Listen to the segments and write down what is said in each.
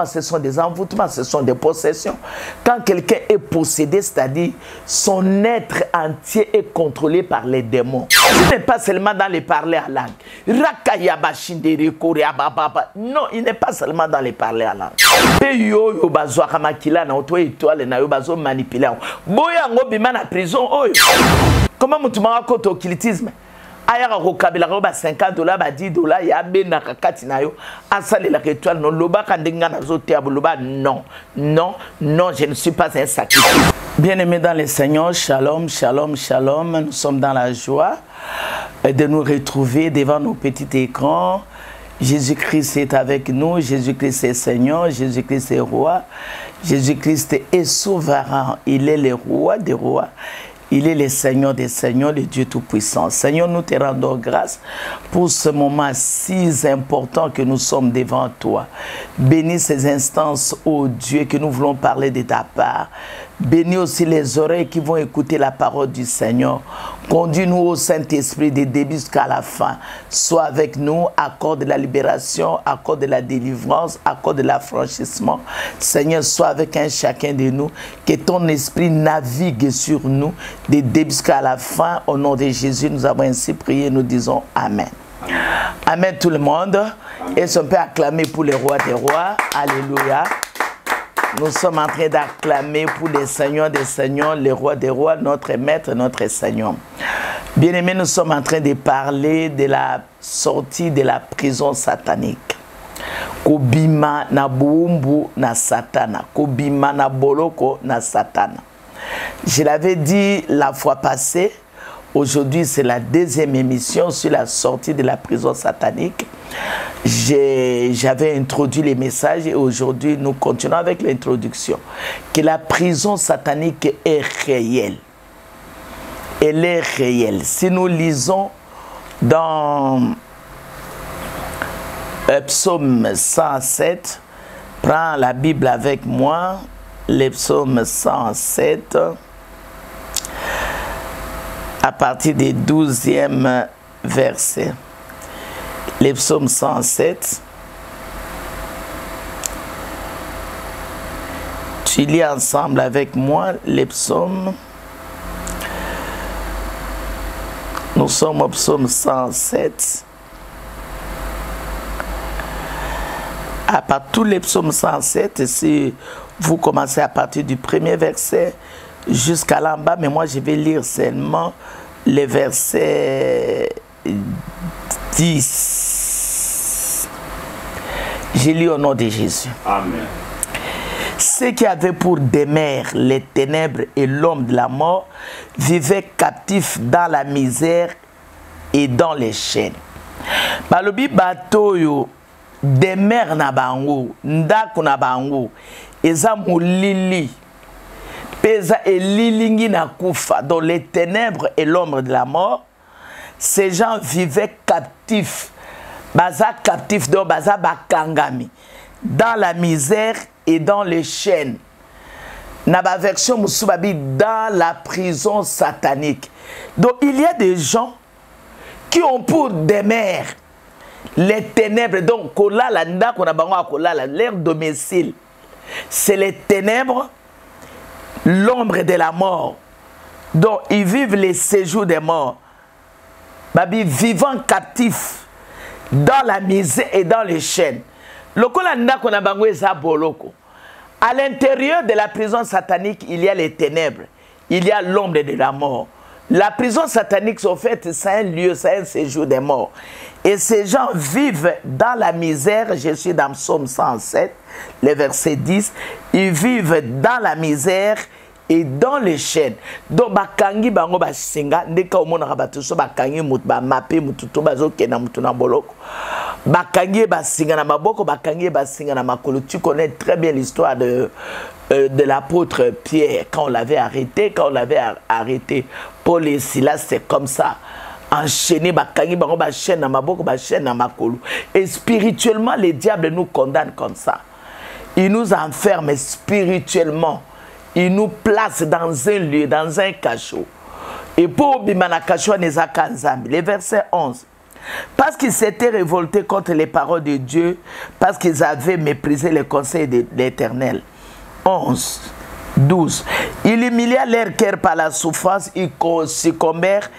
Ce sont des envoûtements, ce sont des possessions. Quand quelqu'un est possédé, c'est-à-dire son être entier est contrôlé par les démons. Ce n'est pas seulement dans les parler à langue. Non, il n'est pas seulement dans les parler à langue. Comment tu m'as raconté au occultisme? Ayaka ko kabila ko ba $50 ba $10 ya be na kakati na yo asale la étoile non loba kandenga na zo te abuluba non non non, je ne suis pas un sacrifice. Bien-aimés dans le Seigneur, shalom shalom shalom, nous sommes dans la joie de nous retrouver devant nos petits écrans. Jésus-Christ est avec nous, Jésus-Christ est Seigneur, Jésus-Christ est roi, Jésus-Christ est souverain, il est le roi des rois. Il est le Seigneur des Seigneurs, le Dieu Tout-Puissant. Seigneur, nous te rendons grâce pour ce moment si important que nous sommes devant toi. Bénis ces instances, ô Dieu, que nous voulons parler de ta part. Bénis aussi les oreilles qui vont écouter la parole du Seigneur. Conduis-nous au Saint-Esprit des débuts jusqu'à la fin. Sois avec nous, accorde la libération, accorde la délivrance, accorde l'affranchissement. Seigneur, sois avec un chacun de nous. Que ton esprit navigue sur nous des débuts jusqu'à la fin. Au nom de Jésus, nous avons ainsi prié. Nous disons Amen. Amen, Amen tout le monde. Amen. Et si on peut acclamer pour les rois des rois. Alléluia. Nous sommes en train d'acclamer pour les seigneurs des seigneurs, les rois des rois, notre maître, notre Seigneur. Bien-aimés, nous sommes en train de parler de la sortie de la prison satanique. Kobima na buumbu na satana. Kobima na boloko na satana. Je l'avais dit la fois passée. Aujourd'hui, c'est la deuxième émission sur la sortie de la prison satanique. J'avais introduit les messages et aujourd'hui, nous continuons avec l'introduction. Que la prison satanique est réelle. Elle est réelle. Si nous lisons dans Psaume 107, prends la Bible avec moi, le Psaume 107, à partir du 12e verset. Les psaumes 107. Tu lis ensemble avec moi les psaumes. Nous sommes au psaume 107. À part tous les psaumes 107, si vous commencez à partir du premier verset jusqu'à là en bas, mais moi je vais lire seulement les versets 10. Je lis au nom de Jésus. Amen. Ceux qui avaient pour demeure les ténèbres et l'homme de la mort vivaient captifs dans la misère et dans les chaînes. Balobi batoyo demeure na bango, ndako na bango, eza molili. Pesa et lilingi na kufa, dans les ténèbres et l'ombre de la mort, ces gens vivaient captifs. Baza captifs, donc baza bakangami, dans la misère et dans les chaînes. Naba version musubabi dans la prison satanique. Donc il y a des gens qui ont pour demeure les ténèbres. Donc kolala nda kona bango kolala, leur domicile, c'est les ténèbres, l'ombre de la mort. Donc ils vivent les séjours des morts. Babi vivant captifs dans la misère et dans les chaînes. À l'intérieur de la prison satanique, il y a les ténèbres, il y a l'ombre de la mort. La prison satanique, en fait, c'est un lieu, c'est un séjour des morts. Et ces gens vivent dans la misère. Je suis dans Psaume 107, le verset 10. Ils vivent dans la misère et dans les chaînes. Donc bakangi bango basinga ndeka omona rabatu so bakangi mut ba mape mututo bazo kena mutuna boloko. Bakangi basinga na maboko, bakangi basinga na makolo. Tu connais très bien l'histoire de l'apôtre Pierre quand on l'avait arrêté, Paul et Silas, c'est comme ça. Enchaîné bakangi bango ba chaîne na maboko, ba chaîne na makolo. Et spirituellement, les diables nous condamnent comme ça. Ils nous enferment spirituellement. Il nous place dans un lieu, dans un cachot. Et pour Bimana Kachou Nezaka Nzambi, le verset 11. Parce qu'ils s'étaient révoltés contre les paroles de Dieu, parce qu'ils avaient méprisé les conseils de l'Éternel. 11, 12. Il humilia leur cœur par la souffrance, ils succombèrent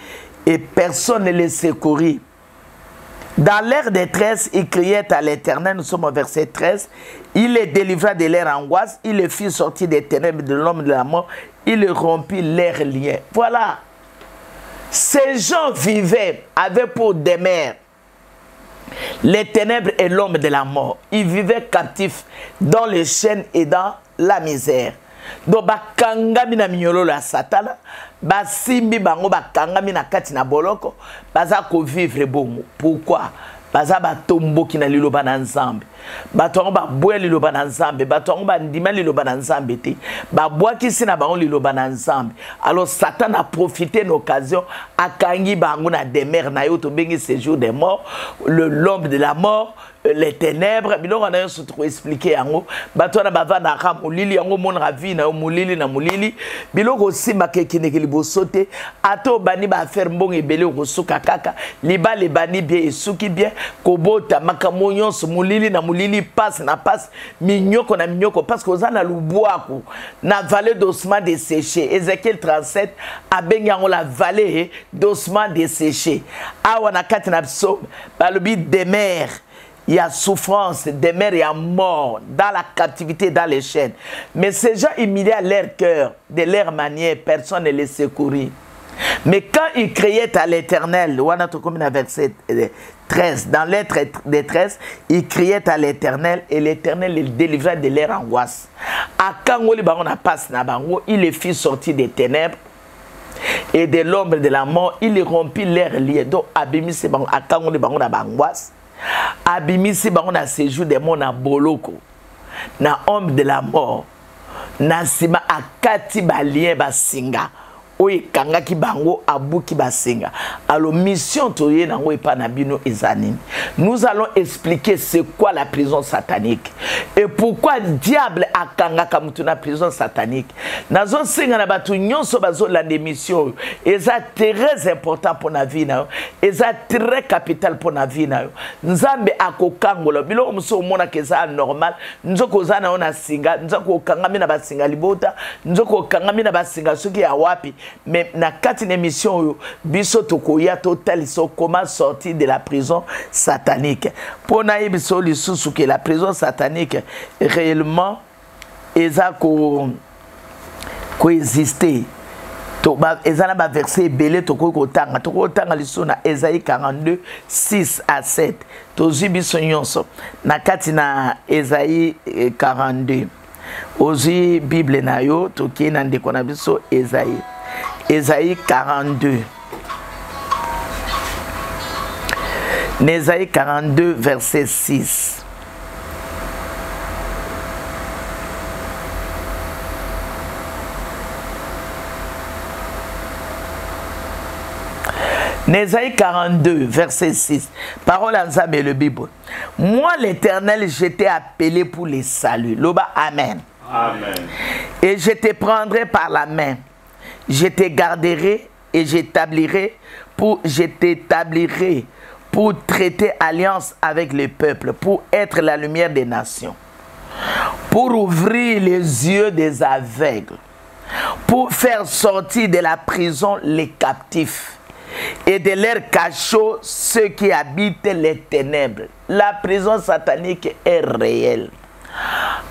et personne ne les secourut. Dans leur détresse, ils criaient à l'Éternel, nous sommes au verset 13, il les délivra de leur angoisse, il les fit sortir des ténèbres de l'homme de la mort, il les rompit leurs liens. Voilà. Ces gens vivaient, avaient pour demeure les ténèbres et l'homme de la mort. Ils vivaient captifs dans les chaînes et dans la misère. Donc bakangami na minyolo la satana basimbi bango bakangami na kati na boloko baza ko vivre bon. Pourquoi? Baza batomboki na liloba na nzambe batongo babwe liloba na nzambe batongo bandima liloba na nzambe te babwakisi na bango liloba na nzambe. Alors Satan a profité de l'occasion akangi bango na demeure na yo to bengi séjour des morts, l'homme de la mort, les ténèbres. Biloko on a surtout expliqué yango bato na bavana ka mulili yango monra vie na mulili na mulili biloko simba ke kineki libosote ato bani ba faire mbongo ebele kosuka kaka liba le bani bien esuki bien kobota makambo nyonso mulili na mulili passe na passe minyoko na minyoko parce que ozana lubwaku na vallée d'ossement desséché. Ézéchiel 37 abengi yango la vallée d'ossement desséché. Awa na kati na psaume balobi demeure. Il y a souffrance, demeure, il y a mort, dans la captivité, dans les chaînes. Mais ces gens humiliaient leur cœur, de leur manière, personne ne les secourit. Mais quand ils criaient à l'Éternel, verset 13, dans leur détresse, ils criaient à l'Éternel et l'Éternel les délivra de leur angoisse. À quand il les fit sortir des ténèbres et de l'ombre de la mort, il les rompit leurs liens. Donc, abimisi bango, à quand on a angoisse. Abimisi bango na séjour des morts na boloko na homme de la mort na sima akati balien basinga oye kangaki bango abuki basinga. Alors mission toye nango epa na bino ezanini. Nous allons expliquer c'est quoi la prison satanique et pourquoi diable akangaka mutu na prison satanique. Nazo singa na batu nyonso bazo la mission eza très important pour na vie na yo, eza très capital pour na vie na yo. Nzambe akokangola bilo muso mona keza normal nzoko zana ona singa nzoko kangami na basinga libota nzoko kangami na basinga soki ya wapi. Mais na kati émission yo biso tokoya total so comment sortir de la prison satanique. Pour na biso lisusu que la prison satanique réellement eza ko exister. To ba ezana ba verset belé toko tanga liso na Ésaïe 42 6 à 7. Tozi biso nyonso na kati na Ésaïe 42. Ozi Bible na yo toki na ndeko na biso Ésaïe. Ésaïe 42. Ésaïe 42, verset 6. Ésaïe 42, verset 6. Parole en Nzambe le Bible. Moi, l'Éternel, je t'ai appelé pour les saluts. Loba, amen. Amen. Et je te prendrai par la main. Je te garderai et je t'établirai pour traiter alliance avec les peuples, pour être la lumière des nations, pour ouvrir les yeux des aveugles, pour faire sortir de la prison les captifs et de leur cachot ceux qui habitent les ténèbres. La prison satanique est réelle.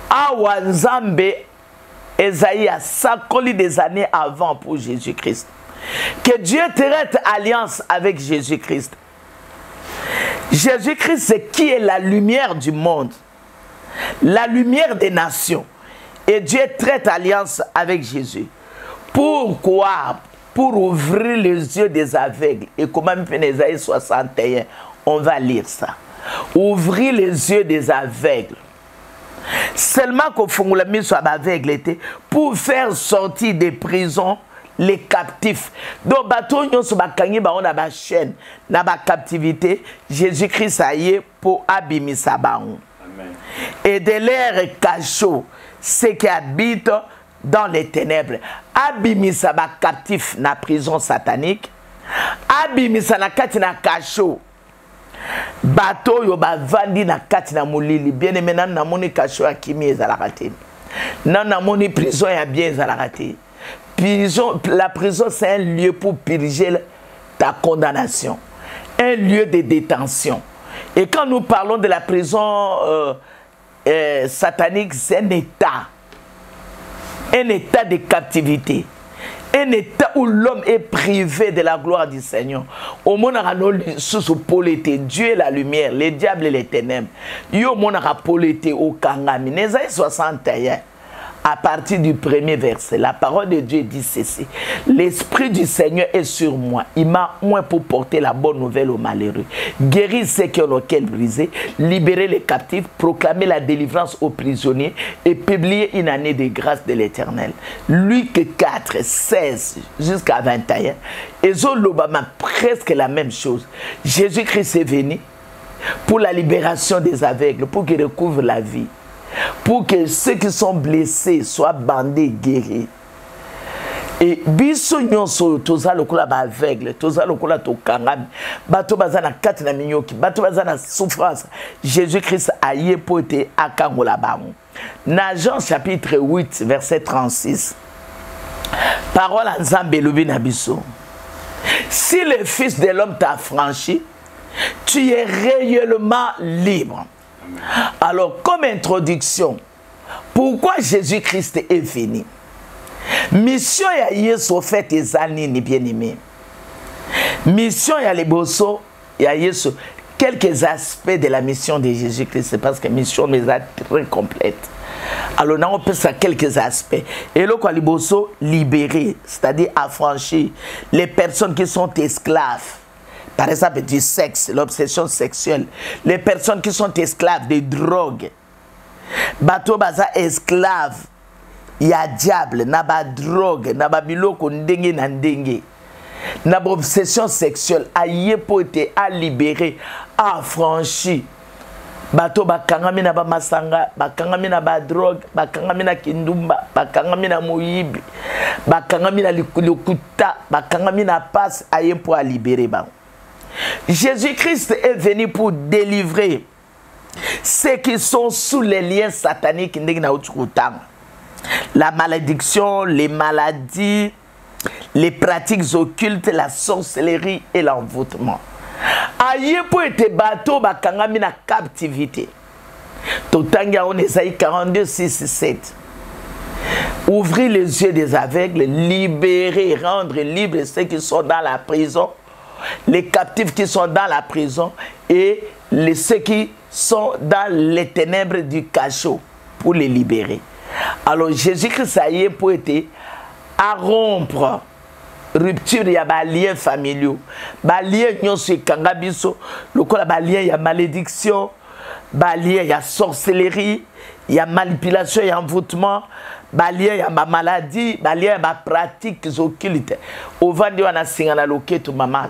Awa Nzambe Esaïe a sakoli des années avant pour Jésus-Christ. Que Dieu traite alliance avec Jésus-Christ. Jésus-Christ, c'est qui est la lumière du monde, la lumière des nations. Et Dieu traite alliance avec Jésus. Pourquoi? Pour ouvrir les yeux des aveugles. Et comment Ésaïe 61, on va lire ça. Ouvrir les yeux des aveugles. Seulement qu'au fond la mise soit aveugle pour faire sortir des prisons les captifs. Donc bateau nyon so bakangi ba on a ba chaîne na ba captivité Jésus-Christ a yé pour abimisa baon. Amen. Et de l'air cachot ceux qui habitent dans les ténèbres abimisa ba captif na prison satanique abimisa na kati na cachot bato yo bavandi na kati na molili bien aimé nan na moni kasho ya kimi ezalaka te nan na moni prison ya bien ezalaka te. La prison c'est un lieu pour purger ta condamnation, un lieu de détention. Et quand nous parlons de la prison satanique, c'est un état de captivité. Un état où l'homme est privé de la gloire du Seigneur. Au monde sous polité, Dieu est la lumière, le diable et les ténèbres. Yo monara polité au kangami. Nésaïe 61. À partir du premier verset, la parole de Dieu dit ceci. L'Esprit du Seigneur est sur moi. Il m'a oint pour porter la bonne nouvelle aux malheureux. Guérir ceux qui ont le cœur brisé, libérer les captifs, proclamer la délivrance aux prisonniers et publier une année de grâce de l'Éternel. Luc 4, 16 jusqu'à 21. Et l'Obama, presque la même chose. Jésus-Christ est venu pour la libération des aveugles, pour qu'ils recouvrent la vie. Pour que ceux qui sont blessés soient bandés, guéris. Et biso nyonso toza lokola ba aveugle, toza lokola to kangami, bato bazana katina minyoki, bato bazana souffrance. Jésus-Christ a yé pote akangola bango. Na Jean chapitre 8 verset 36. Parole en Nzambe lobi na biso. Si le Fils de l'homme t'a franchi, tu es réellement libre. Alors, comme introduction, pourquoi Jésus-Christ est venu? Mission ya Yesu fait des années ni bien aimé. Mission ya les bosso ya Yesu. Quelques aspects de la mission de Jésus-Christ, parce que mission est très complète. Alors, on peut ça quelques aspects. Et là, quoi, les bosso libérer, c'est-à-dire affranchir les personnes qui sont esclaves. Par exemple, du sexe, l'obsession sexuelle. Les personnes qui sont esclaves des drogues. Bato baza esclave. Il y a diable, naba drogue, naba biloko ndenge na ndenge. Naba obsession sexuelle. Aïe pote, à libérer, à affranchir. Bato bakangami na ba masanga, bakangami na ba drogue, bakangami na kindumba, bakangami na moyibi, bakangami na likuta, bakangami na passe, aïe pour à libérer ba. Jésus-Christ est venu pour délivrer ceux qui sont sous les liens sataniques. La malédiction, les maladies, les pratiques occultes, la sorcellerie et l'envoûtement. Aïe pour être bateau, bakangami na captivité. Totanga on Esaïe 42, 6, 7. Ouvrir les yeux des aveugles, libérer, rendre libres ceux qui sont dans la prison. Les captifs qui sont dans la prison et ceux qui sont dans les ténèbres du cachot pour les libérer. Alors Jésus-Christ a eu pour être à rompre rupture, il y a des liens familiaux, des liens qui kangabiso, le lien il y a malédiction, des liens il y a sorcellerie, il y a manipulation, il y a envoûtement. Balia ya ma maladie, balia ya ma pratique occulte. Au vandi wana singana loketo mama.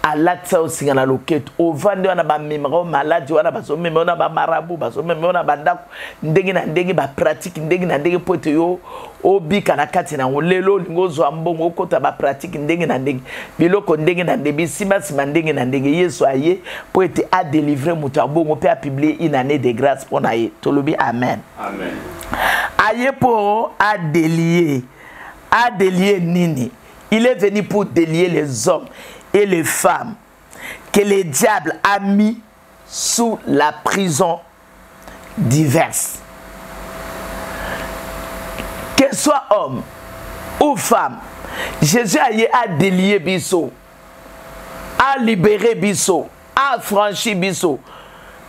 Alatsa singana loketo. Au vandi wana ba memero maladi wana baso memona ba marabu, baso memona bandako. Ndenge na ndenge ba pratique ndenge na ndenge pote yo obika na kati na lelo lingozo ambongo okota ba pratique ndenge na ndenge. Biloko ndenge na ndenge simba sima ndenge na ndenge. Yesu aye pote a délivrer mutabongo pe a publier une année de grâce pour na ye. Tolobi amen. Amen. Aïe pour à délier Nini. Il est venu pour délier les hommes et les femmes que le diable a mis sous la prison diverse. Qu'elle soit homme ou femme, Jésus a délié Bisso, a libéré Bisso, a franchi Bisso.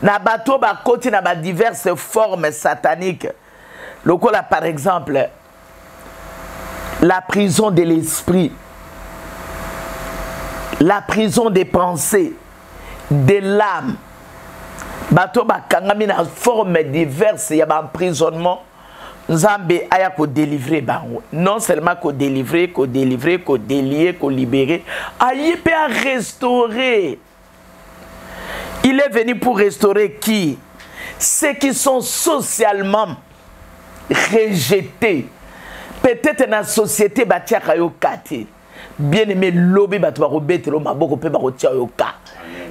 Na bateau ba côté na ba diverses formes sataniques. Le là, par exemple, la prison de l'esprit, la prison des pensées, de l'âme. Bato ba kangami na forme diverses, il y a un emprisonnement. Nzambe aya ko délivrer bango. Non seulement ko délivrer, ko délier, ko libérer, aye peut restaurer. Il est venu pour restaurer qui? Ceux qui sont socialement rejetés. Peut-être dans la société, bien aimé, lobby,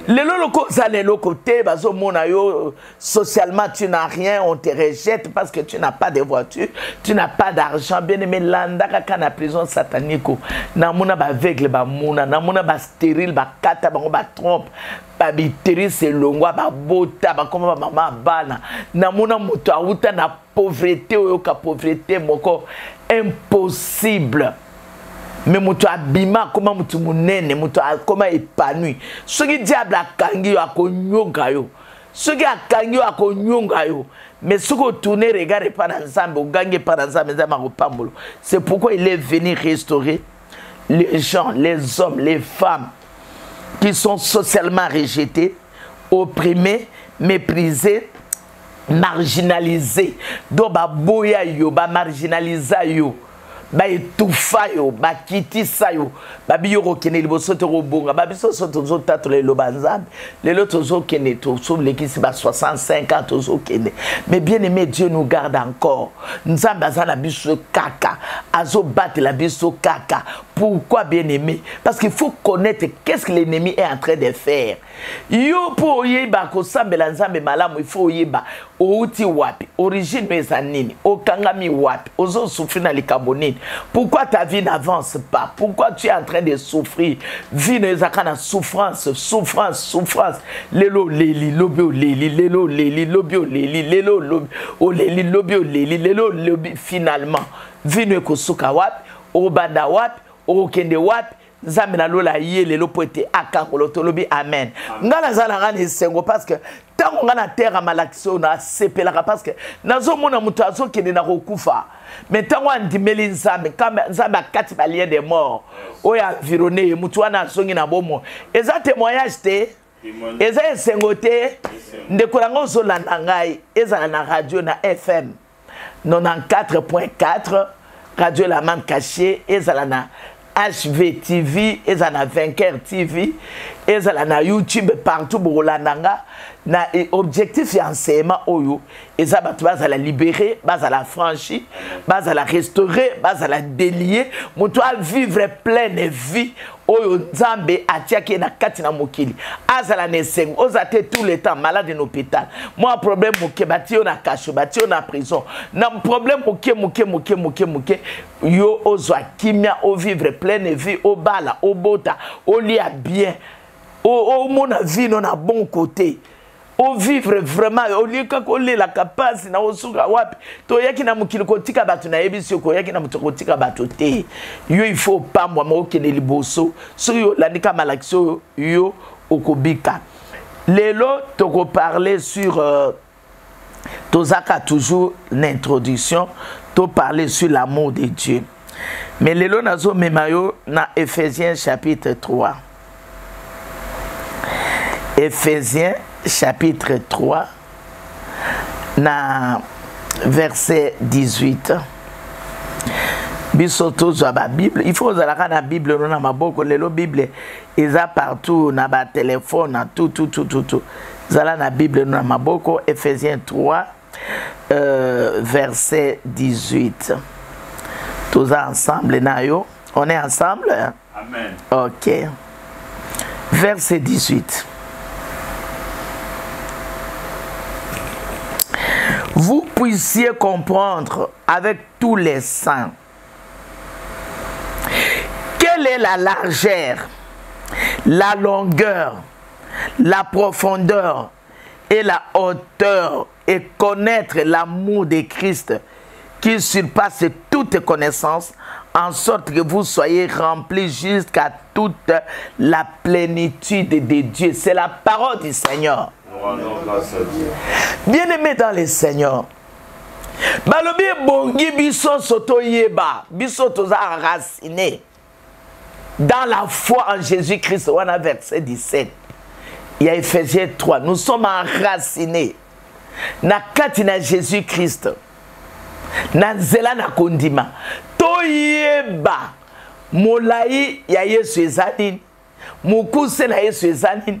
Les locaux, ça les côtés, socialement tu n'as rien, on te rejette parce que tu n'as pas de voiture, tu n'as pas d'argent. Bien aimé, landa kaka na prison satanique, na mona ba aveugle ba mona, na mona ba stérile ba kata ba trompe, ba biteri c'est longwa ba bota ba comme ba mama bana, na mona moto auta na pauvreté oyoka pauvreté moko impossible. Mais mutu abima comment mutu munene mutu comment épanoui ce qui diable akangi yo akonyonga yo ce qui akangi yo akonyonga yo mais ce que tourner regarde pas ensemble au gagner pas ensemble c'est pourquoi il est venu restaurer les gens, les hommes, les femmes qui sont socialement rejetés, opprimés, méprisés, marginalisés. Donc ba boya yo, ba marginalisa yo. Ba etufa yo, ba kitisa yo, ba biyoro kene liboso to robonga, ba biso so tozo tatole lo banzambe, les lots tozo kene to so lekisi ba 65 ans tozo kene. Mais bien aimé, Dieu nous garde encore. Nzambe azana biso kaka, azo battre la biso kaka. Pourquoi bien aimé? Parce qu'il faut connaître qu'est-ce que l'ennemi est en train de faire. Yo pour yeba ko sambela nzambe malamu, il faut yeba outi wapi, origine mezanini, okangami wapi, ozo souffrir na likabonini. Pourquoi ta vie n'avance pas? Pourquoi tu es en train de souffrir? Vie ne souffrance, souffrance, souffrance. Lelo leli, lobio leli, lelo leli, lobio leli, lelo leli, lobio leli, lelo lobi. Finalement, vie ne kosuka wapi, obanda wapi, okende wapi. Zamena lola yele lo poete akangolo tolobi amen. Ngala zala ngani sengo parce que tant ngana terre malakso na sepelaka parce que nazo mona mutu azo kende na kokufa. Mais tant on dimeli nzambe comme nzambe akati balien des morts. Oya environné mutu wana songi na bomo. Eza témoignage te. Eza sengo te. Ndekolango zolanda ngai eza na radio na FM 94.4 radio la man cachée eza na HVTV, ezana Vainqueur TV, ezala na YouTube partout bolandanga na objectif ya enseignement oyo ezaba tu bazala libérer, bazala franchi, bazala restaurer, bazala délier, mutu a vivre pleine vie oyo nzambe atiaki na kati na mokili azala neseng ozate tout le temps malade en hôpital moi problème moke batio na cache batio na prison na problème moke yo ozwa kimia o vivre pleine vie au bala au bota au lia bien au mona vie non à bon côté au vivre vraiment au lieu kako la capacité na osuka wapi to yaki na mukili kotika batu na yebisi ko yaki na mutokotika batu te yo il faut pas moi okene liboso so yo landika malakso yo okobika lelo toko parler sur tozaka toujours l'introduction to parler sur l'amour de Dieu mais lelo nazo memayo na Ephésiens chapitre 3 Ephésiens chapitre 3 na verset 18 bisoto za ba Bible il faut zalaka na Bible na maboko lelo Bible eza partout na ba téléphone na tout zala na Bible na maboko Ephésiens 3 verset 18 tous ensemble na yo on est ensemble hein? Amen. OK verset 18 vous puissiez comprendre avec tous les saints quelle est la largeur, la longueur, la profondeur et la hauteur et connaître l'amour de Christ qui surpasse toute connaissance en sorte que vous soyez remplis jusqu'à toute la plénitude de Dieu. C'est la parole du Seigneur. Bien-aimé dans le Seigneur, balobi bongi biso soto yeba biso toza raciné dans la foi en Jésus-Christ. On a verset 17. Il y a Ephésiens 3. Nous sommes enracinés na kati na Jésus-Christ. Na nzela na kondima. To yeba molai ya Yesu ezanini. Mukuse na Yesu ezanini.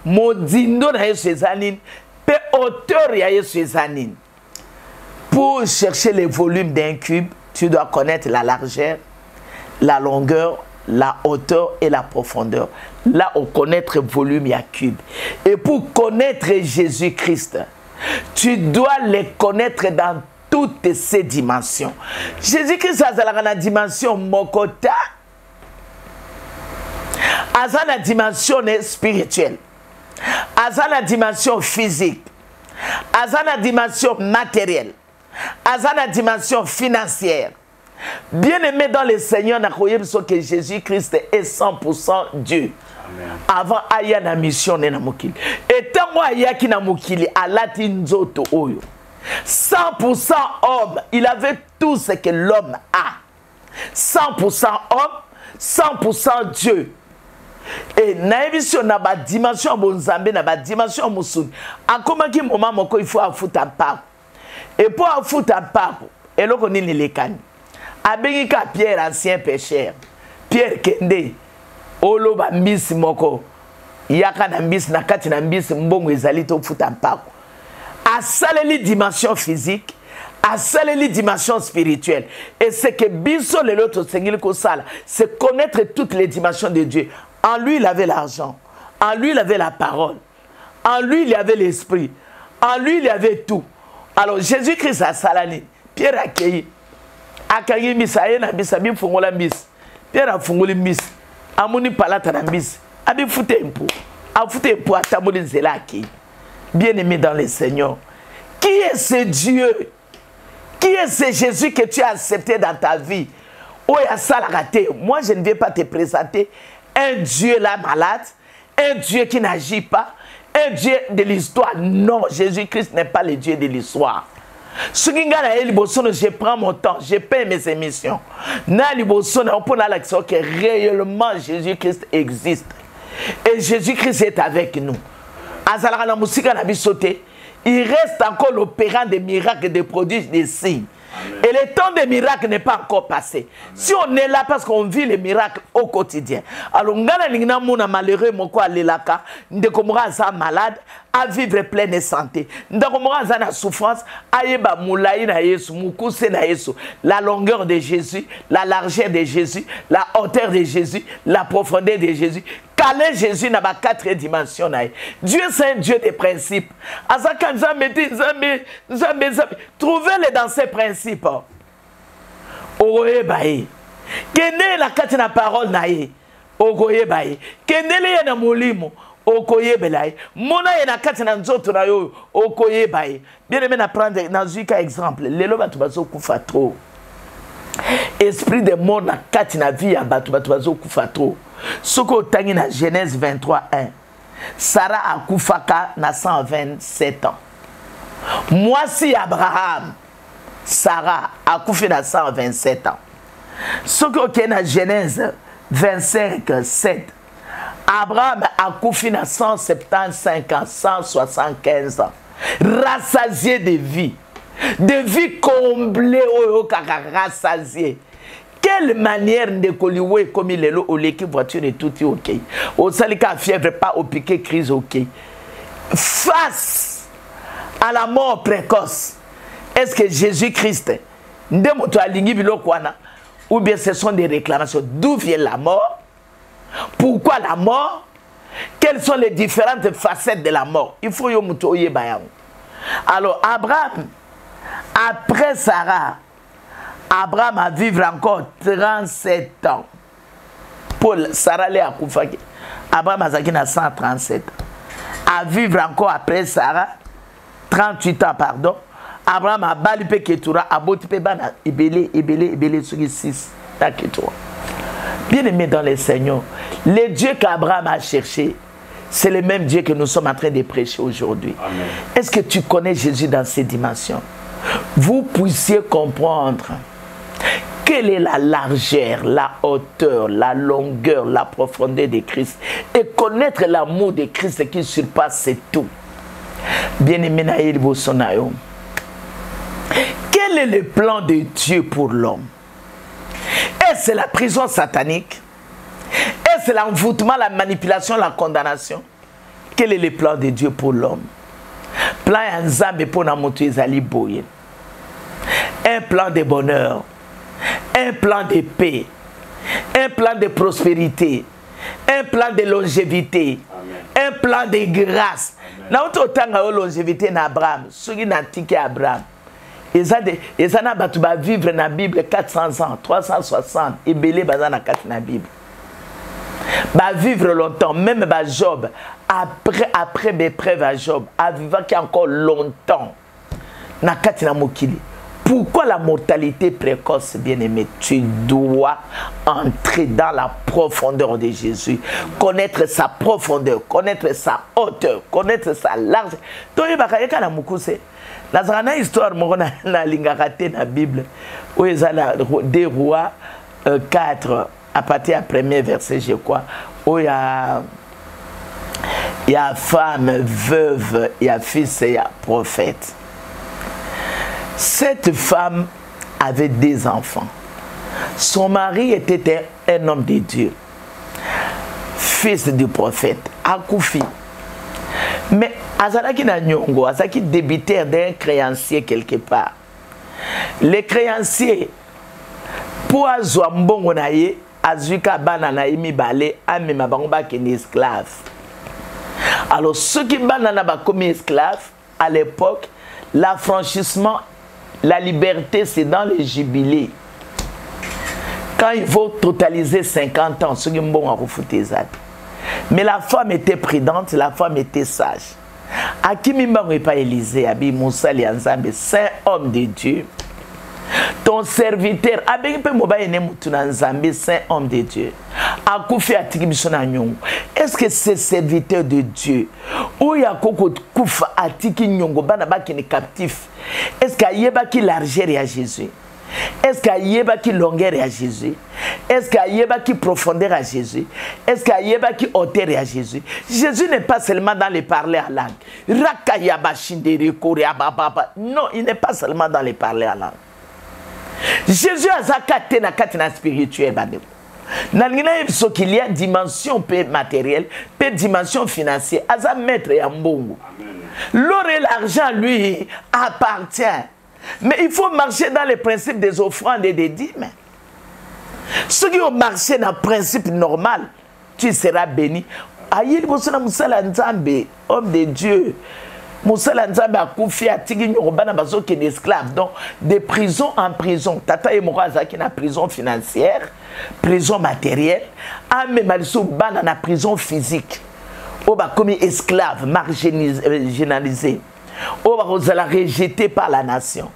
Modindo na Yesu ezanini. Pe hauteur ya Yesu ezanini. Pour chercher les volumes d'un cube, tu dois connaître la largeur, la longueur la hauteur et la profondeur. Là, on connaître volume et cube. Et pour connaître Jésus-Christ, tu dois les connaître dans toutes ces dimensions. Jésus-Christ a la dimension mokota, a la dimension spirituelle, a la dimension physique, a la dimension matérielle, a la dimension financière. Bien-aimé dans le Seigneur, que Jésus-Christ est 100% Dieu. Amen. Avant aya na mission na mokili. Et tant moi yaki na mokili alati nzoto oyo. 100% homme, il avait tout ce que l'homme a. 100% homme, 100% Dieu. Et na émission na ba dimension bonzambe na ba dimension musuni. Akoma ki moment moko il faut afuta papo. Et pour afuta papo, eloko nini lekani. Abengika Pierre ancien pécheur. Pierre kende oloba mbisi moko. Yaka na mbisi na kati na mbisi mbongo ezali to futa mpako. Asaleli dimension physique, asaleli dimension spirituelle. Et c'est que biso le loto sengili ko sala, c'est connaître toutes les dimensions de Dieu. En lui il avait l'argent, en lui il avait la parole, en lui il avait l'esprit, en lui il avait tout. Alors Jésus-Christ a salali, Pierre a cueilli. Akangi mbisi ayena mbisi abi fungola mbisi. Pierre a fungoli mbisi. Amoni palata na mbisi. Abi fute mpo. A fute mpo atamoli zelaki. Bien-aimé dans le Seigneur. Qui est ce Dieu? Qui est ce Jésus que tu as accepté dans ta vie? Oya salagate. Moi je ne vais pas te présenter un Dieu là malade, un Dieu qui n'agit pas, un Dieu de l'histoire. Non, Jésus-Christ n'est pas le Dieu de l'histoire. Je prends mon temps, je paie mes émissions. On peut que réellement Jésus-Christ existe. Et Jésus-Christ est avec nous. Il reste encore l'opérant des miracles, des prodiges, des signes. Et le temps des miracles n'est pas encore passé. Si on est là parce qu'on vit les miracles au quotidien. Alors, on a malheureux, malade, à vivre pleine de santé. La souffrance, la longueur de Jésus, la largeur de Jésus, la hauteur de Jésus, la profondeur de Jésus. Caler Jésus dans 4 dimensions. Dieu, c'est un Dieu des principes. Trouvez-les dans ces principes. Ogoye baye. Kende la katina parole nae. Ogoye baye. Kende le na molimo. Okoye belaye. Mona na katina nzoto na yo. Okoye baye. Bien aimé na prendre dans un exemple. Lelo batu bazo kufa trop. Esprit de mort na katina vie ya batu bazo kufa trop. Soko tangi na Genèse 23:1. Sarah a kufaka na 127 ans. Moi si Abraham, Sarah a koufi na 127 ans. Soko ke na Genèse 25:7. Abraham a koufi na 175 ans, 175 ans. Rassasié de vie comblée au kaka rassasié. Quelle manière de coliouer comme il est là, au l'équipe voiture et tout est ok. Au salika fièvre, pas au piqué, crise ok. Face à la mort précoce, est-ce que Jésus-Christ, ou bien ce sont des réclamations? D'où vient la mort? Pourquoi la mort? Quelles sont les différentes facettes de la mort? Il faut y bayam. Alors, Abraham, après Sarah, Abraham a vivre encore 37 ans. Paul, Sarah l'a koufaki. Abraham a zaki na 137 ans. A vivre encore après Sarah, 38 ans, pardon. Abraham a balipé Ketura, a botipe bana, ibele, sur 6, ta Ketura. Bien aimé dans le Seigneur, le Dieu qu'Abraham a cherché, c'est le même Dieu que nous sommes en train de prêcher aujourd'hui. Est-ce que tu connais Jésus dans ces dimensions? Vous puissiez comprendre quelle est la largeur, la hauteur, la longueur, la profondeur de Christ et connaître l'amour de Christ qui surpasse tout. Bien-aimé Naïl Bossonayo, quel est le plan de Dieu pour l'homme? Est-ce la prison satanique? Est-ce l'envoûtement, la manipulation, la condamnation? Quel est le plan de Dieu pour l'homme? Plan Nzambe pour Namoto Ezali Boye. Un plan de bonheur, un plan de paix, un plan de prospérité, un plan de longévité, un plan de grâce. Na autant longévité na Abraham, ceux qui n'antiquent Abraham. Ils ont vivre dans la Bible 400 ans, 360, et belé bazan na kat na Bible. Ba vivre longtemps, même ba Job, après l'épreuve à Job, a vivre encore longtemps. Na kat na mokili. Pourquoi la mortalité précoce, bien-aimé? Tu dois entrer dans la profondeur de Jésus, connaître sa profondeur, connaître sa hauteur, connaître sa largeur. Donc, il y a une histoire dans la Bible où il y a des rois 4, à partir du premier verset, je crois, où il y a femme, veuve, il y a fils et il y a prophète. Cette femme avait des enfants. Son mari était un homme de Dieu, fils du prophète, Akoufi. Mais Azalaki na nyongo, Azalaki débiteur d'un créancier quelque part. Les créanciers, pour azwa mbongo na ye, azuka bana na imi balé, amema bango ba keni esclave. Alors ceux qui bana na ba comme esclave, à l'époque, l'affranchissement, la liberté, c'est dans le jubilé. Quand il faut totaliser 50 ans, ceux qui vont en refouter ça. Mais la femme était prudente, la femme était sage. Akimimba n'est pas Élisée, Abi Moussa Lianzambe, saint homme de Dieu. Ton serviteur, Abi Moba Ene Moutunanzambe, saint homme de Dieu. Akoufi Atikibisona Nyong. Est-ce que c'est serviteur de Dieu? Ou Yakoko Koufa Atiki Nyongo, Banaba qui est captif? Est-ce qu'il y a qui largeur à Jésus? Est-ce qu'il y a qui longueur à Jésus? Est-ce qu'il y a qui profondeur à Jésus? Est-ce qu'il y a qui hauteur à Jésus? Jésus n'est pas seulement dans les parler à langue. Non, il n'est pas seulement dans les parler à langue. Jésus a zakate na katina spirituel. Il y a dimension matérielle, dimension financière. Aza maître ya mbongo. L'or et l'argent lui appartient. Mais il faut marcher dans les principes des offrandes et des dîmes. Ceux qui ont marché dans le principe normal, tu seras béni. Aïe, homme de Dieu. Moussala Nzambe a confié à Tigui Nyobana Bazo qui est esclave. Donc, de prison en prison. Tata et Moraza qui est en prison financière, prison matérielle. Ame Malisou Bana na prison physique. Oba comme esclave, marginalisé. Oba Rosala rejeté par la nation.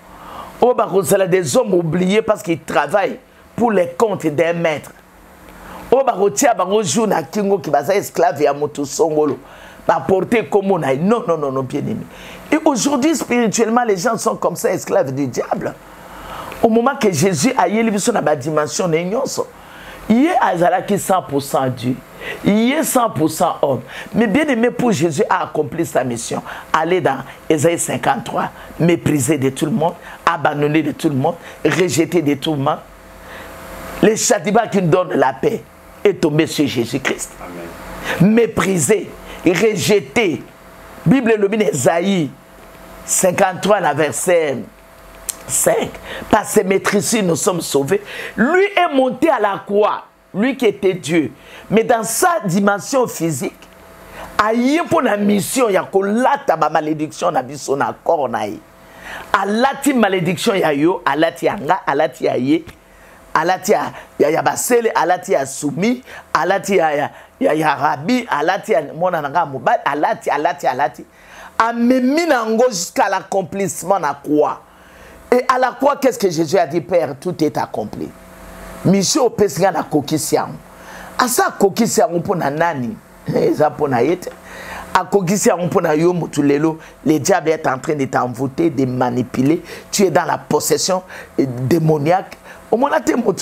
Oba Rosala des hommes oubliés parce qu'ils travaillent pour les comptes d'un maître. Oba Rotia Bango Juna Kingo qui va être esclave et à Moto Songolo. Porter comme on a. Non, non, non, non, bien aimé. Et aujourd'hui, spirituellement, les gens sont comme ça, esclaves du diable. Au moment que Jésus a eu la dimension de l'ignorance, il est à qui 100% Dieu. Il est 100% homme. Mais bien aimé, pour Jésus a accompli sa mission. Aller dans Ésaïe 53, mépriser de tout le monde, abandonner de tout le monde, rejeter de tout le monde. Le châtiment qui nous donne la paix est tombé sur Jésus-Christ. Mépriser. Rejeté. Bible le mine Esaïe 53, la verset 5. Par ses maîtrises, nous sommes sauvés. Lui est monté à la croix, lui qui était Dieu. Mais dans sa dimension physique, aïe pour la mission, il y a ma malédiction na biso na corps naï. Alati malédiction ya yo, alati anga, alati aye. Alati ya basele, alati ya soumi, alati ya rabi, alati ya mona nanga mobile, alati. Amemi nango jusqu'à l'accomplissement na croix. Et à la croix, qu'est-ce que Jésus a dit? Père, tout est accompli. Mission pesinga na kokisiam. Asa kokisiam pour na nani? Eza pour na yete. A kokisiam pour na yo mutulelo. Le diable est en train de t'envoûter, de manipuler. Tu es dans la possession démoniaque. Au moment où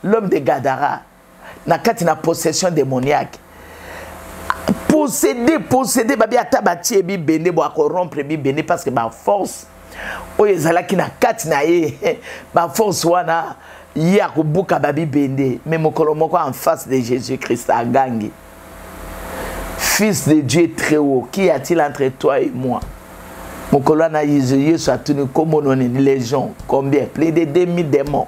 l'homme de Gadara n'a qu'à possession démoniaque. Posséder, babi atabati bi bende bo corrompre bi bende parce que ma force oyezala ki na kati na ye ma force wana ya kubuka babi bende mais mokolo moko en face de Jésus-Christ à gangi. Fils de Dieu très haut, qui a-t-il entre toi et moi? Mokolo na Jésus soit tenu comme on est légion, combien? Plus de 2000 démons.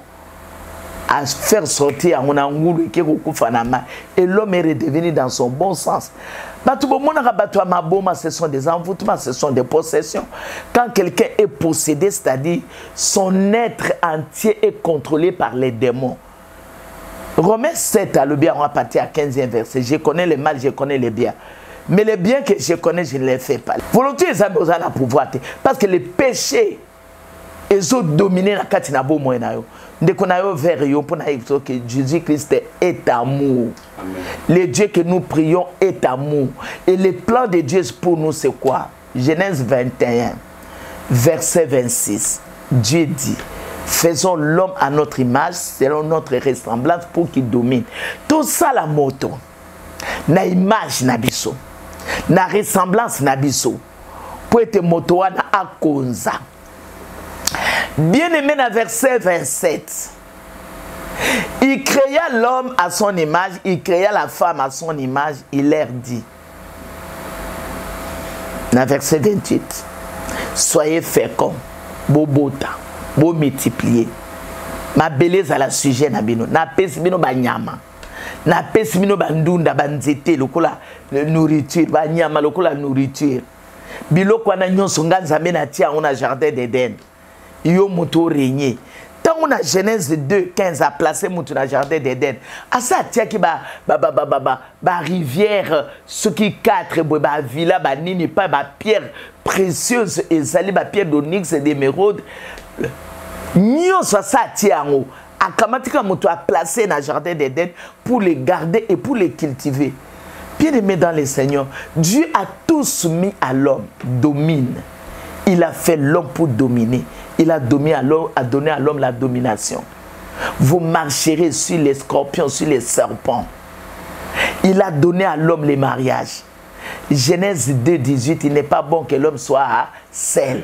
à faire sortir on a ngulu qui kufanama et l'homme est redevenu dans son bon sens. Ce sont des envoûtements, ce sont des possessions. Quand quelqu'un est possédé, c'est-à-dire son être entier est contrôlé par les démons. Romains 7, à le bien, on va partir à 15e verset. Je connais le mal, je connais les biens. Mais les biens que je connais, je ne les fais pas. Volonté, ils ont besoin de pouvoir. Parce que les péchés, ils ont dominé la katinabo moyenayo. Dès qu'on a vers eux pour dire que Jésus-Christ est amour. Amen. Le Dieu que nous prions est amour. Et le plan de Dieu pour nous, c'est quoi? Genèse 21, verset 26. Dieu dit, faisons l'homme à notre image, selon notre ressemblance, pour qu'il domine. Tout ça, la moto. Na image nabiso. Na ressemblance nabiso. Pour être moto na akonza. Bien aimé dans verset 27, il créa l'homme à son image, il créa la femme à son image, il leur dit. Dans verset 28, soyez féconds, beau bota, beau multiplier. Ma beleza à la sujet nabino, na pesi bino banyama, na pesi bino bandunda banzete lokola nourriture, banyama lokola nourriture. Biloko na nyonso nganzambe na tia on a jardin d'Éden. Yo moto régné. Tant on a Genèse 2, 15 a placé moto dans jardin d'Éden. À ça tia qui ba rivière, ce qui 4 ba villa ba nini pas ba pierre précieuse et sali ba pierre d'onyx et d'émeraude. Nyo ça tia ngo. Akamatika moto a placé dans jardin d'Éden pour les garder et pour les cultiver. Bien aimé dans les Seigneurs, Dieu a tout soumis à l'homme, domine. Il a fait l'homme pour dominer. Il a donné à l'homme la domination. Vous marcherez sur les scorpions, sur les serpents. Il a donné à l'homme les mariages. Genèse 2, 18, il n'est pas bon que l'homme soit seul.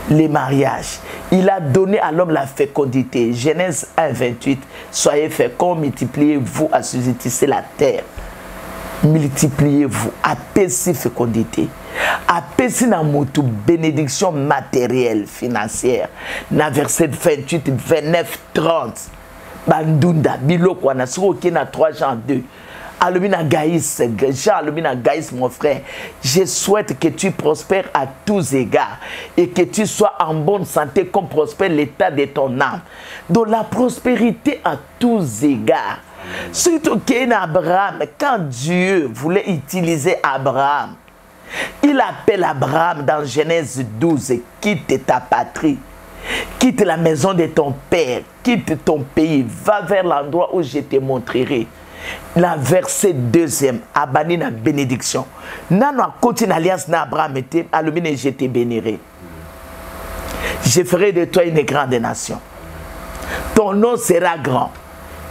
Les mariages. Il a donné à l'homme la fécondité. Genèse 1, 28, soyez féconds, multipliez-vous, assujettissez la terre. Multipliez-vous, apaisez fécondité. Apaisez na motu bénédiction matérielle, financière. Na verset 28, 29, 30. Bandunda, biloko wana soko ki na 3 Jean 2. Alumina Gaïs, Jean Alumina Gaïs, mon frère, je souhaite que tu prospères à tous égards et que tu sois en bonne santé comme prospère l'état de ton âme. Donc la prospérité à tous égards. Surtout qu'Abraham, quand Dieu voulait utiliser Abraham, il appelle Abraham dans Genèse 12, quitte ta patrie, quitte la maison de ton père, quitte ton pays, va vers l'endroit où je te montrerai. La verset 2e, abani na bénédiction. Nano a continué l'alliance d'Abraham était, alumine je te bénirai. Je ferai de toi une grande nation. Ton nom sera grand.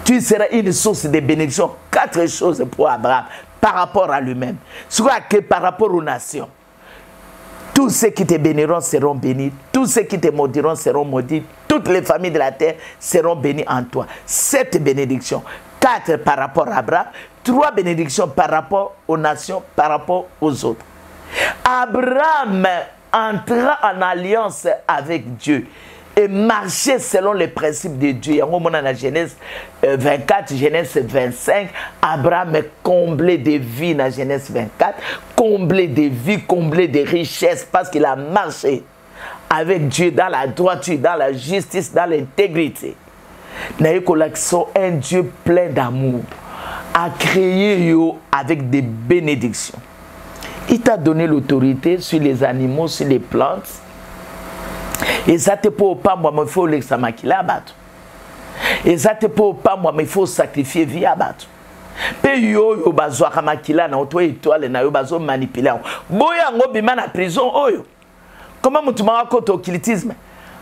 Tu seras une source de bénédiction. 4 choses pour Abraham par rapport à lui-même. Soit que par rapport aux nations. Tous ceux qui te béniront seront bénis. Tous ceux qui te maudiront seront maudits. Toutes les familles de la terre seront bénies en toi. 7 bénédictions. 4 par rapport à Abraham. 3 bénédictions par rapport aux nations, par rapport aux autres. Abraham entra en alliance avec Dieu et marcher selon les principes de Dieu. Il y a un moment dans la Genèse 24, Genèse 25, Abraham est comblé de vie dans Genèse 24, comblé de vie, comblé de richesses parce qu'il a marché avec Dieu dans la droiture, dans la justice, dans l'intégrité. Un Dieu plein d'amour a créé avec des bénédictions. Il t'a donné l'autorité sur les animaux, sur les plantes. Et ça te peut pas moi il faut l'examakila abattre. Et ça te peut pas moi il faut sacrifier vie abattre. Pe yo bazwa kamakila na oto étoile na yo bazo manipuler. Boya ngo bima na prison oyo. Comment mutuma wako to occultisme?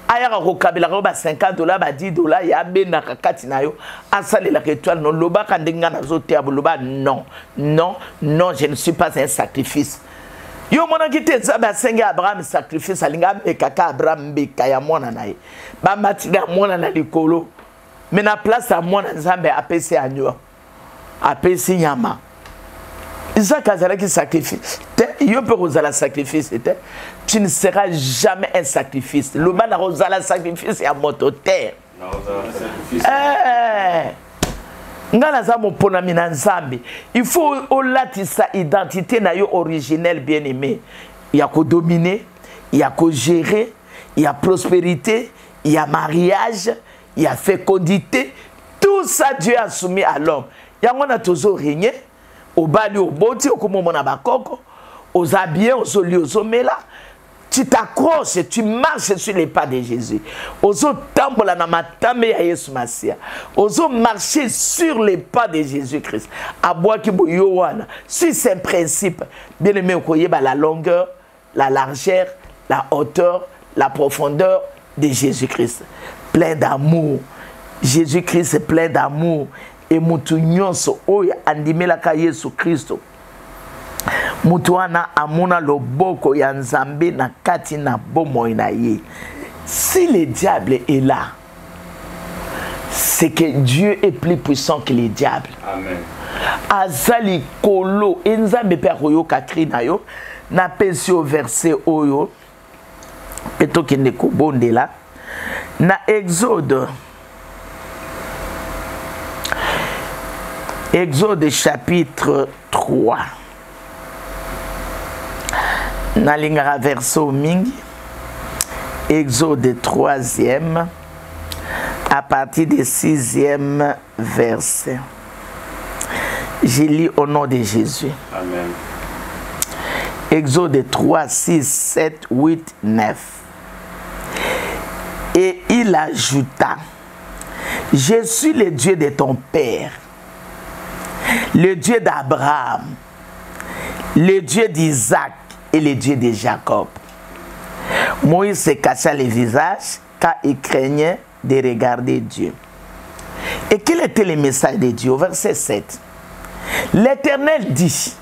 Aya ko kabila ko ba $50 ba $10 ya bena kakati na yo asale la étoile non loba kandenga na zo te abuluba non. Non, non, je ne suis pas un sacrifice. Yo mona kite zaba senga Abraham sacrifice alinga me kaka Abraham be kaya mona nae ba matiga mona na likolo mais na place à mona nzambe apesi anyo apesi nyama Isaac azala qui sacrifice yo peut rozala sacrifice tu ne seras jamais un sacrifice le bana rozala sacrifice ya moto terre Ngana za moponami na nzambe. Il faut olatisa identité na yo originelle bien-aimé. Il y a qu'au dominer, il y a qu'au gérer, il y a prospérité, il y a mariage, il y a fécondité. Tout ça Dieu a soumis à l'homme. Il y a on a toujours régné. Au bali au boti au komo na bakoko, aux habillés, aux olios, aux omela. Tu t'accroches, tu marches sur les pas de Jésus. Ozo tambola na matame ya Yesu Masia. Ozo marcher sur les pas de Jésus-Christ. Aboua ki boyo wana. Si c'est un principe, bien aimé, vous voyez la longueur, la largeur, la hauteur, la profondeur de Jésus-Christ. Plein d'amour. Jésus-Christ est plein d'amour. Et mutu nyonso oyo andimelaka Yesu Kristo. Mutu wana amuna loboko ya Nzambe na kati na bomoi na ye. Si le diable est là, c'est que Dieu est plus puissant que le diable. Amen. Azali kolo Nzambe pe akoyoka kri na yo na pesi au verset oyo peto kende kobondela na Exode. Exode chapitre 3. Nalingara verso mingi. Exode 3e. À partir du 6e verset. Je lis au nom de Jésus. Amen. Exode 3, 6, 7, 8, 9. Et il ajouta, je suis le Dieu de ton père, le Dieu d'Abraham, le Dieu d'Isaac et le Dieu de Jacob. Moïse se cacha le visage car il craignait de regarder Dieu. Et quel était le message de Dieu? Verset 7. L'Éternel dit,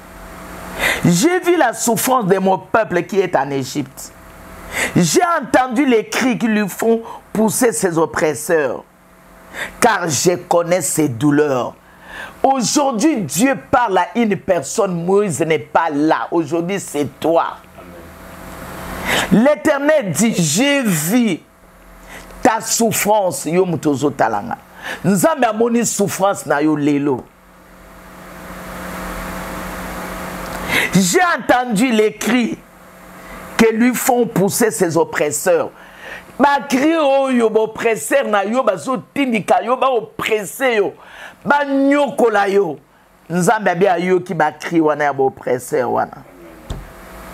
j'ai vu la souffrance de mon peuple qui est en Égypte. J'ai entendu les cris qui lui font pousser ses oppresseurs, car je connais ses douleurs. Aujourd'hui, Dieu parle à une personne, Moïse n'est pas là. Aujourd'hui, c'est toi. L'Éternel dit, j'ai vu ta souffrance. Yo mutozo talanga. Nzambe amoni souffrance na yo lelo. J'ai entendu les cris que lui font pousser ses oppresseurs. Ba cri oyo ba oppresseur na yo ba zo tindika yo ba oppressé yo. Ba nyokola yo. Nzambe bia yo ki ba cri wana ya ba oppresseur wana.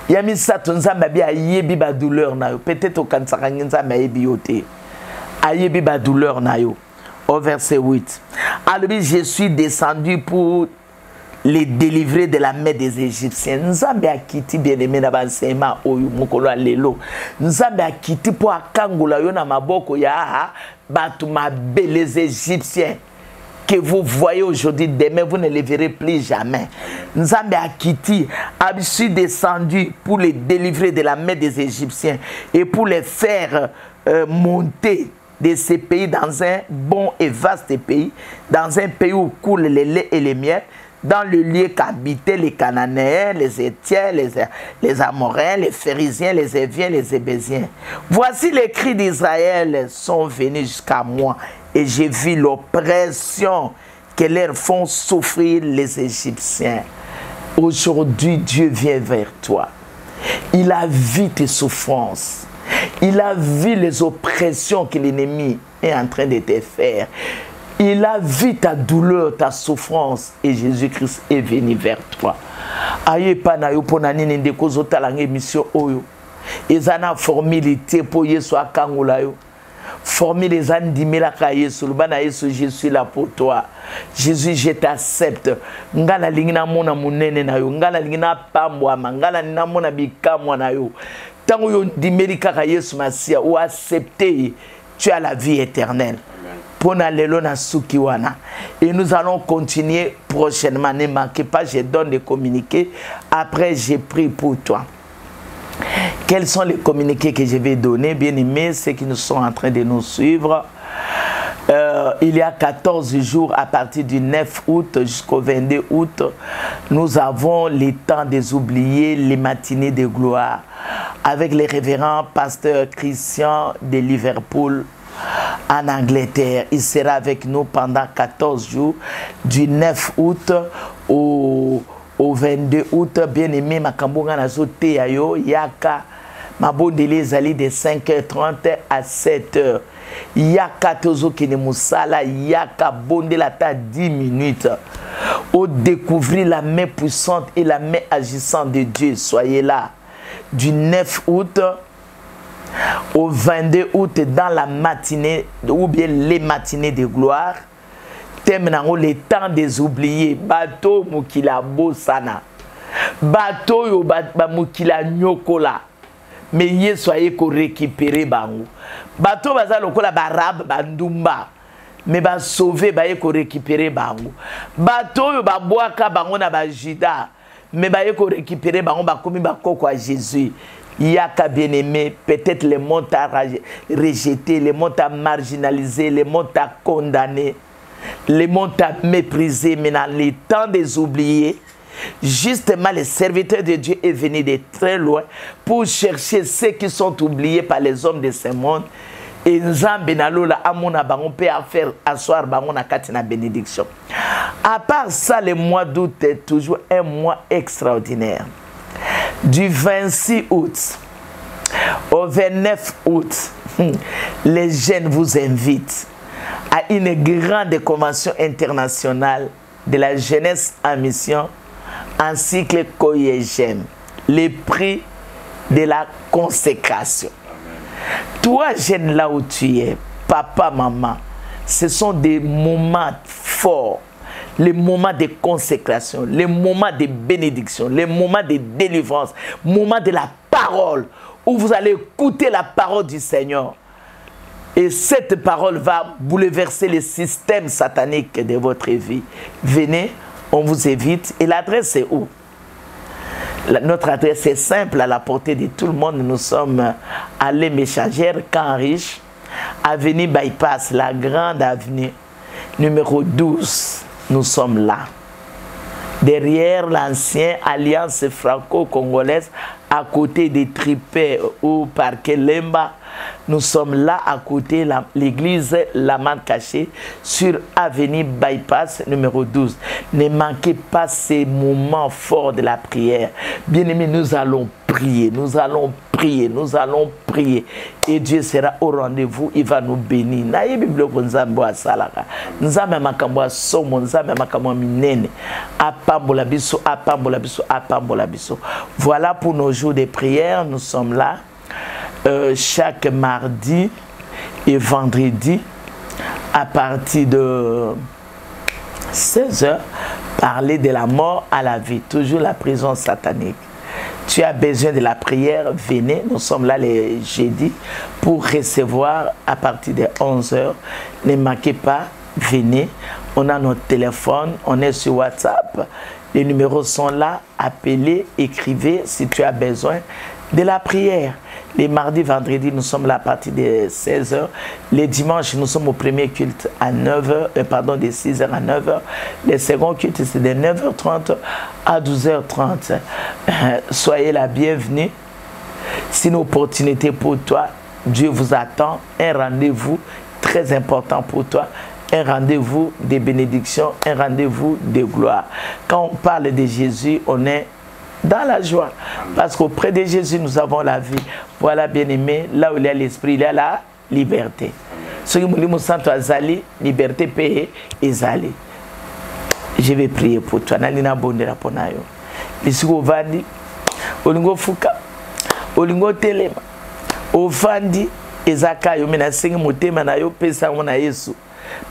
Yami sato nzambe bia yebi ba douleur na yo. Peut-être au kansaka nzambe yebi yo te. Ayebi ba douleur na yo. Au verset 8. Alors je suis descendu pour les délivrer de la main des Égyptiens. Nzambe a quitté bien-aimé na bansema oyo mokolo lelo. Nzambe a quitté pour akangola yo na maboko ya batu mabe les Égyptiens que vous voyez aujourd'hui, demain vous ne les verrez plus jamais. Nzambe a quitté, a suis descendu pour les délivrer de la main des Égyptiens et pour les faire monter de ces pays dans un bon et vaste pays, dans un pays où coulent le lait et les miel, dans le lieu qu'habitaient les Cananéens, les Hétiens, les Amoréens, les Phérésiens, les Éviens, les Hébésiens. Voici les cris d'Israël sont venus jusqu'à moi et j'ai vu l'oppression que leur font souffrir les Égyptiens. Aujourd'hui, Dieu vient vers toi. Il a vu tes souffrances. Il a vu les oppressions que l'ennemi est en train de te faire. Il a vu ta douleur, ta souffrance et Jésus-Christ est venu vers toi. Aye pana yo pona nini ndeko zotala émission oyo. Ezana formalité pour Yesu akangola yo. Formule les andimela ka Yesu lubana Yesu, je suis là pour toi. Jésus, je t'accepte. Ngala lingina mona munene na yo, ngala lingina pambwa, ngala nina mona bikamwa na yo. Tango yo ndimeli ka Yesu Masia ou accepter, tu as la vie éternelle. Et nous allons continuer prochainement. Ne manquez pas, je donne des communiqués. Après, j'ai pris pour toi. Quels sont les communiqués que je vais donner? Bien aimés, ceux qui nous sont en train de nous suivre. Il y a 14 jours, à partir du 9 août jusqu'au 22 août, nous avons le temps des oubliés, les matinées de gloire, avec les révérends pasteurs Christian de Liverpool, en Angleterre. Il sera avec nous pendant 14 jours, du 9 août au 22 août. Bien-aimé, Makambonga Nazote Yayo, Yaka, Mabondele Zali de 5h30 à 7h. Yaka Tozo Kene Moussala, Yaka Bondela ta 10 minutes. Au découvrir la main puissante et la main agissante de Dieu. Soyez là. Du 9 août au 22 août dans la matinée ou bien les matinées de gloire. Thème le temps des oubliés. Bateau Mukila Bosana. Bateau yo Mukila Nyokola. Mais yé soyez ko récupérer bango. Bateau baza lokola barab bandumba. Mais ba sauver ba yé ko récupérer bango. Bateau yo ba boaka bango na ba jida. Mais ba yé ko récupérer bango ba komi ba koko à Jésus. Yaka bien-aimé, peut-être les mondes à rejeter, les mondes à marginaliser, les mondes à condamner, les mondes à mépriser, mais dans les temps des oubliés, justement les serviteurs de Dieu est venu de très loin pour chercher ceux qui sont oubliés par les hommes de ce monde. Et Nzambe nalola amona bango peut faire asseoir bango na katina bénédiction. À part ça, le mois d'août est toujours un mois extraordinaire. Du 26 août au 29 août, les jeunes vous invitent à une grande convention internationale de la jeunesse en mission en cycle Koyegem, les prix de la consécration. Toi, jeune, là où tu es, papa, maman, ce sont des moments forts. Les moments de consécration, les moments de bénédiction, les moments de délivrance, moments de la parole, où vous allez écouter la parole du Seigneur. Et cette parole va bouleverser les systèmes sataniques de votre vie. Venez, on vous invite. Et l'adresse est où? Notre adresse est simple, à la portée de tout le monde. Nous sommes à Les Méchangères, Camp Riche, avenue Bypass, la grande avenue, numéro 12. Nous sommes là. Derrière l'ancienne alliance franco-congolaise, à côté des Tripets ou Parquet Lemba, nous sommes là à côté de l'église La Main Cachée sur avenue Bypass numéro 12. Ne manquez pas ces moments forts de la prière. Bien-aimés, nous allons prier, nous allons prier, nous allons prier. Et Dieu sera au rendez-vous, il va nous bénir. Naye Bible ko nzambe wa salaka. Nzambe makambo wa somo, nzambe makambo minene. Apambola biso, apambola biso, apambola biso. Voilà pour nos jours de prière, nous sommes là. Chaque mardi et vendredi à partir de 16h, parler de la mort à la vie, toujours la prison satanique. Tu as besoin de la prière, venez, nous sommes là les jeudis pour recevoir à partir de 11h. Ne manquez pas, venez, on a notre téléphone, on est sur WhatsApp, les numéros sont là, appelez, écrivez si tu as besoin de la prière. Les mardis, vendredis, nous sommes là à partir de 16h. Les dimanches, nous sommes au premier culte à 9h, pardon, de 6h à 9h. Les seconds cultes, c'est de 9h30 à 12h30. Soyez la bienvenue. C'est une opportunité pour toi. Dieu vous attend. Un rendez-vous très important pour toi. Un rendez-vous de bénédiction, un rendez-vous de gloire. Quand on parle de Jésus, on est dans la joie. Parce qu'auprès de Jésus, nous avons la vie. Voilà, bien-aimé, là où il y a l'esprit, il y a la liberté. Ce qui me dit, azali, liberté payée, ezali. Je vais prier pour toi. Nalina bonde la ponayo. Lisuko vandi, olingo fuka, olingo telema, ovandi, ezaka yo mena sengi motema na yo pesa mona Yesu.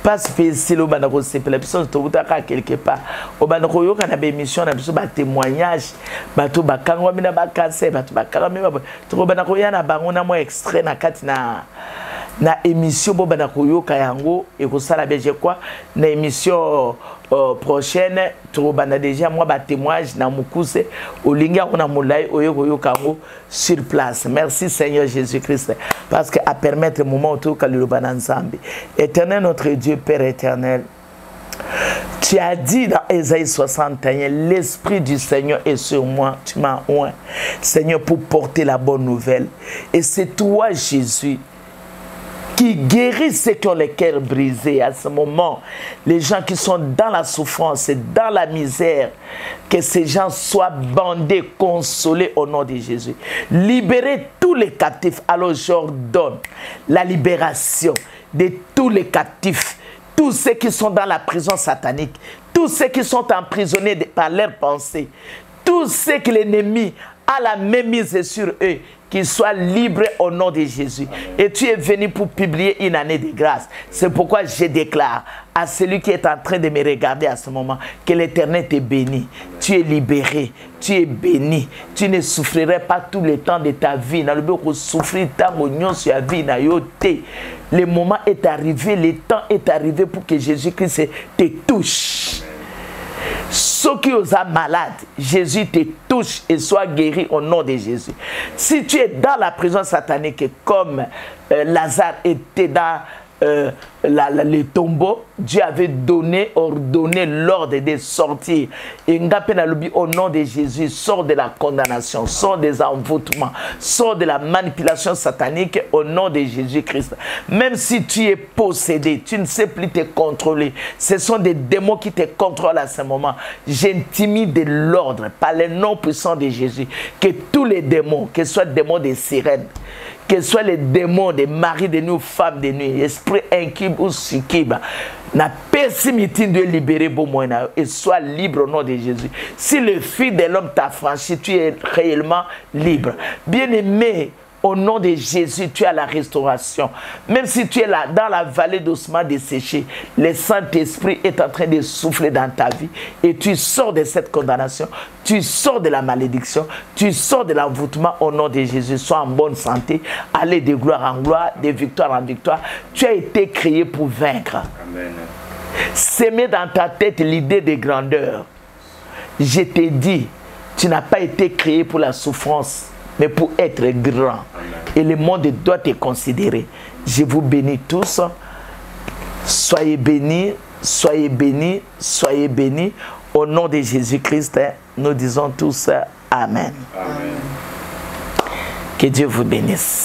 Pas spécial au banako c'est la personne to butaka quelque part au banako yo kana be émission na biso ba témoignage bato bakangwa mina ba cancer bato bakanga mina to banako yana bango na mo extrait na kati na émission bo banako yo kayango et ko sala be je quoi na émission prochaine to bana déjà moi ba témoignage na mukuse olinga ona molai oyo yo kango sur place. Merci Seigneur Jésus-Christ parce que à permettre le moment autour que le bananzambi. Éternel notre Dieu Père éternel, tu as dit dans Ésaïe 61, l'Esprit du Seigneur est sur moi, tu m'as oint, Seigneur, pour porter la bonne nouvelle. Et c'est toi, Jésus, qui guérit ceux qui ont les cœurs brisés. À ce moment, les gens qui sont dans la souffrance et dans la misère, que ces gens soient bandés, consolés au nom de Jésus. Libérez tous les captifs. Alors j'ordonne la libération de tous les captifs, tous ceux qui sont dans la prison satanique, tous ceux qui sont emprisonnés par leurs pensées, tous ceux que l'ennemi a la même mise sur eux, qu'ils soient libres au nom de Jésus. Et tu es venu pour publier une année de grâce. C'est pourquoi je déclare à celui qui est en train de me regarder à ce moment que l'Éternel t'est béni. Tu es libéré, tu es béni. Tu ne souffrirais pas tout le temps de ta vie. Le moment est arrivé, le temps est arrivé pour que Jésus-Christ te touche. Ceux qui sont malades, Jésus te touche et soit guéri au nom de Jésus. Si tu es dans la prison satanique comme Lazare était dans le tombeau, Dieu avait ordonné l'ordre de sortir. Et au nom de Jésus, sors de la condamnation, sors des envoûtements, sors de la manipulation satanique au nom de Jésus-Christ. Même si tu es possédé, tu ne sais plus te contrôler. Ce sont des démons qui te contrôlent à ce moment. J'intimide de l'ordre par le nom puissant de Jésus. Que tous les démons, que ce soit des démons de sirènes, que ce soit les démons des maris de nuit, femmes de nuit, esprit incube ou succube, na pessimité de libérer bon moyen et sois libre au nom de Jésus. Si le Fils de l'homme t'a franchi, tu es réellement libre. Bien-aimé, au nom de Jésus, tu as la restauration. Même si tu es là dans la vallée d'ossements desséchés, le Saint-Esprit est en train de souffler dans ta vie et tu sors de cette condamnation, tu sors de la malédiction, tu sors de l'envoûtement au nom de Jésus. Sois en bonne santé, allez de gloire en gloire, de victoire en victoire. Tu as été créé pour vaincre. Amen. S'aimer dans ta tête l'idée de grandeur. Je t'ai dit, tu n'as pas été créé pour la souffrance, mais pour être grand. Amen. Et le monde doit te considérer. Je vous bénis tous. Soyez bénis, soyez bénis, soyez bénis. Au nom de Jésus-Christ, nous disons tous Amen. Amen. Que Dieu vous bénisse.